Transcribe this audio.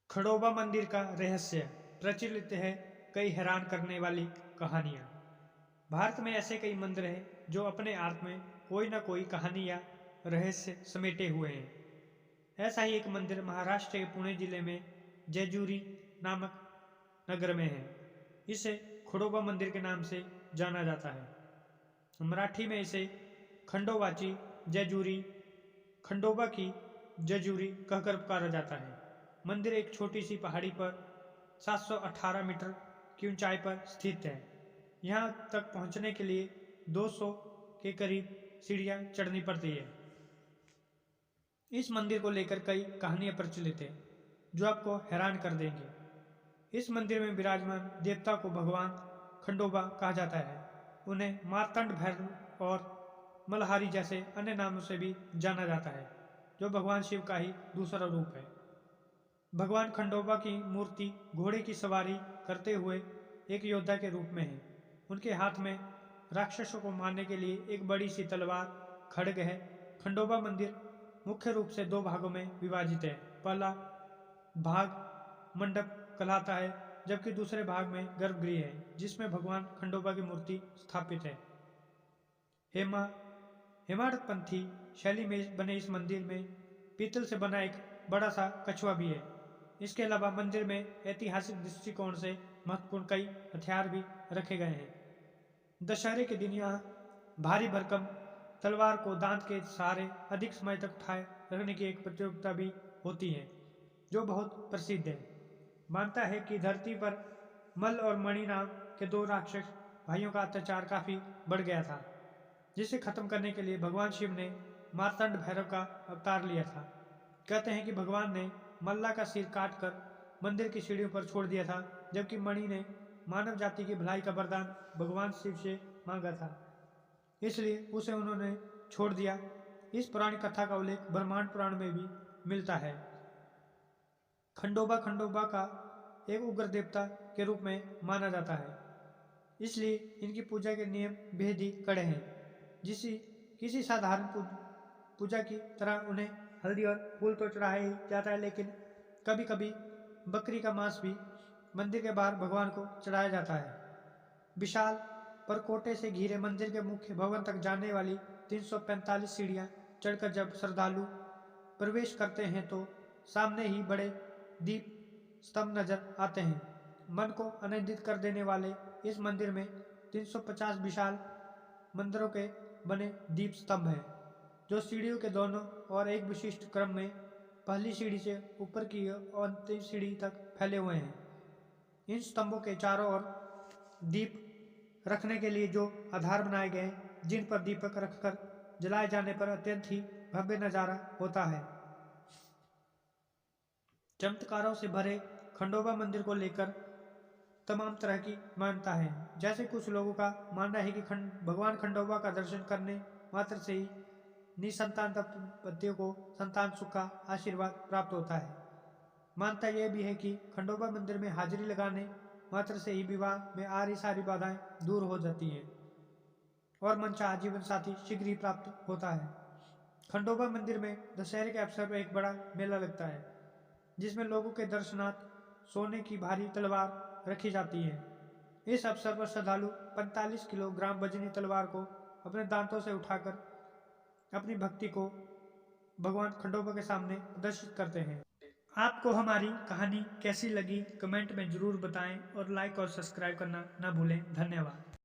खंडोबा मंदिर का रहस्य प्रचलित है कई हैरान करने वाली कहानियाँ। भारत में ऐसे कई मंदिर हैं जो अपने आप में कोई ना कोई कहानी या रहस्य समेटे हुए हैं। ऐसा ही एक मंदिर महाराष्ट्र के पुणे जिले में जेजुरी नामक नगर में है। इसे खंडोबा मंदिर के नाम से जाना जाता है। मराठी में इसे खंडोबाची जेजुरी, खंडोबा की जेजुरी कहकर पुकारा जाता है। मंदिर एक छोटी सी पहाड़ी पर 718 मीटर की ऊंचाई पर स्थित है। यहाँ तक पहुँचने के लिए 200 के करीब सीढ़ियाँ चढ़नी पड़ती है। इस मंदिर को लेकर कई कहानियाँ प्रचलित हैं जो आपको हैरान कर देंगे। इस मंदिर में विराजमान देवता को भगवान खंडोबा कहा जाता है। उन्हें मार्तंड भैरव और मल्हारी जैसे अन्य नामों से भी जाना जाता है, जो भगवान शिव का ही दूसरा रूप है। भगवान खंडोबा की मूर्ति घोड़े की सवारी करते हुए एक योद्धा के रूप में है। उनके हाथ में राक्षसों को मारने के लिए एक बड़ी सी तलवार खड्ग है। खंडोबा मंदिर मुख्य रूप से दो भागों में विभाजित है। पहला भाग मंडप कहलाता है, जबकि दूसरे भाग में गर्भगृह है जिसमें भगवान खंडोबा की मूर्ति स्थापित है। हेमाडपंथी शैली में बने इस मंदिर में पीतल से बना एक बड़ा सा कछुआ भी है। इसके अलावा मंदिर में ऐतिहासिक दृष्टिकोण से महत्वपूर्ण कई हथियार भी रखे गए हैं। दशहरे के दिन यहाँ भारी भरकम तलवार को दांत के सहारे अधिक समय तक उठाए रखने की एक प्रतियोगिता भी होती है, जो बहुत प्रसिद्ध है। मानता है कि धरती पर मल और मणि नाम के दो राक्षस भाइयों का अत्याचार काफी बढ़ गया था, जिसे खत्म करने के लिए भगवान शिव ने मार्तंड भैरव का अवतार लिया था। कहते हैं कि भगवान ने मल्ला का सिर काटकर मंदिर की सीढ़ियों पर छोड़ दिया था, जबकि मणि ने मानव जाति की भलाई का वरदान भगवान शिव से मांगा था, इसलिए उसे उन्होंने छोड़ दिया। इस पुरानी कथा का उल्लेख ब्रह्मांड पुराण में भी मिलता है। खंडोबा का एक उग्र देवता के रूप में माना जाता है, इसलिए इनकी पूजा के नियम बेहद ही कड़े हैं। किसी साधारण पूजा की तरह उन्हें हल्दी और फूल तो चढ़ाया ही जाता है, लेकिन कभी कभी बकरी का मांस भी मंदिर के बाहर भगवान को चढ़ाया जाता है। विशाल परकोटे से घिरे मंदिर के मुख्य भवन तक जाने वाली 345 सीढ़ियां चढ़कर जब श्रद्धालु प्रवेश करते हैं तो सामने ही बड़े दीप स्तंभ नजर आते हैं। मन को आनंदित कर देने वाले इस मंदिर में 350 विशाल मंदिरों के बने दीप स्तंभ हैं, जो सीढ़ियों के दोनों और एक विशिष्ट क्रम में पहली सीढ़ी से ऊपर की और अंतिम सीढ़ी तक फैले हुए हैं। इन स्तंभों के चारों ओर दीप रखने के लिए जो आधार बनाए गए हैं, जिन पर दीपक रखकर जलाए जाने पर अत्यंत ही भव्य नजारा होता है। चमत्कारों से भरे खंडोबा मंदिर को लेकर तमाम तरह की मान्यता है। जैसे कुछ लोगों का मानना है कि भगवान खंडोबा का दर्शन करने मात्र से ही निसंतान दंपतियों को संतान सुख का आशीर्वाद प्राप्त होता है। मान्यता यह भी है कि खंडोबा मंदिर में हाजिरी लगाने मात्र से ही विवाह में आ रही सारी बाधाएं दूर हो जाती हैं और मनचाहा जीवन साथी शीघ्र ही प्राप्त होता है। खंडोबा मंदिर में दशहरे के अवसर पर एक बड़ा मेला लगता है, जिसमें लोगों के दर्शनार्थ सोने की भारी तलवार रखी जाती है। इस अवसर पर श्रद्धालु 45 किलोग्राम वजनी तलवार को अपने दांतों से उठाकर अपनी भक्ति को भगवान खंडोबा के सामने प्रदर्शित करते हैं। आपको हमारी कहानी कैसी लगी कमेंट में जरूर बताएं और लाइक और सब्सक्राइब करना ना भूलें। धन्यवाद।